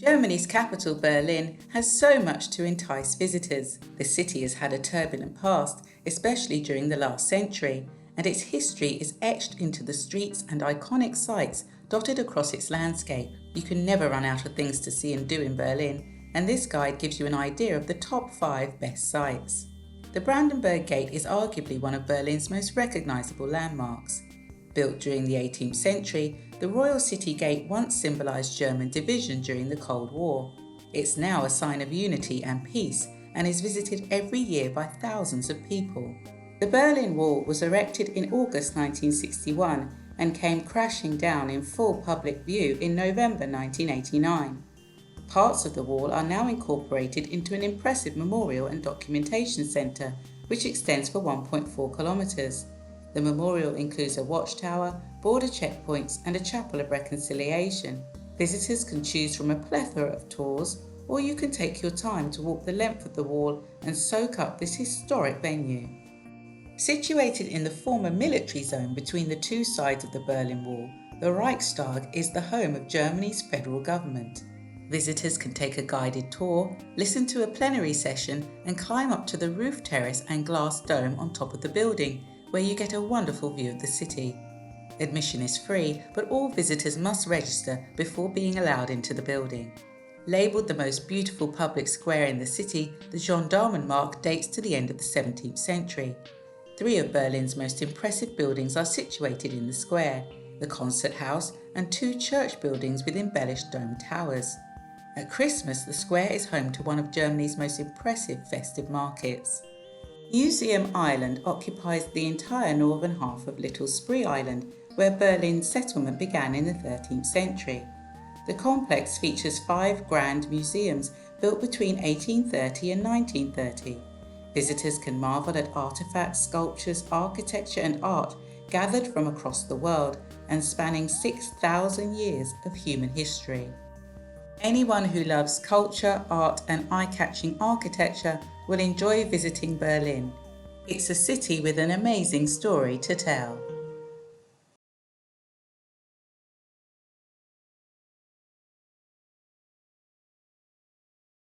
Germany's capital, Berlin, has so much to entice visitors. The city has had a turbulent past, especially during the last century, and its history is etched into the streets and iconic sites dotted across its landscape. You can never run out of things to see and do in Berlin, and this guide gives you an idea of the top 5 best sites. The Brandenburg Gate is arguably one of Berlin's most recognisable landmarks. Built during the 18th century, the Royal City Gate once symbolised German division during the Cold War. It's now a sign of unity and peace and is visited every year by thousands of people. The Berlin Wall was erected in August 1961 and came crashing down in full public view in November 1989. Parts of the wall are now incorporated into an impressive memorial and documentation centre, which extends for 1.4 kilometres. The memorial includes a watchtower, border checkpoints and a chapel of reconciliation. Visitors can choose from a plethora of tours, or you can take your time to walk the length of the wall and soak up this historic venue. Situated in the former military zone between the two sides of the Berlin Wall, the Reichstag is the home of Germany's federal government. Visitors can take a guided tour, listen to a plenary session and climb up to the roof terrace and glass dome on top of the building, where you get a wonderful view of the city. Admission is free, but all visitors must register before being allowed into the building. Labelled the most beautiful public square in the city, the Gendarmenmarkt dates to the end of the 17th century. 3 of Berlin's most impressive buildings are situated in the square: the Concert House and 2 church buildings with embellished domed towers. At Christmas, the square is home to one of Germany's most impressive festive markets. Museum Island occupies the entire northern half of Little Spree Island, where Berlin's settlement began in the 13th century. The complex features 5 grand museums built between 1830 and 1930. Visitors can marvel at artefacts, sculptures, architecture and art gathered from across the world and spanning 6,000 years of human history. Anyone who loves culture, art and eye-catching architecture will enjoy visiting Berlin. It's a city with an amazing story to tell.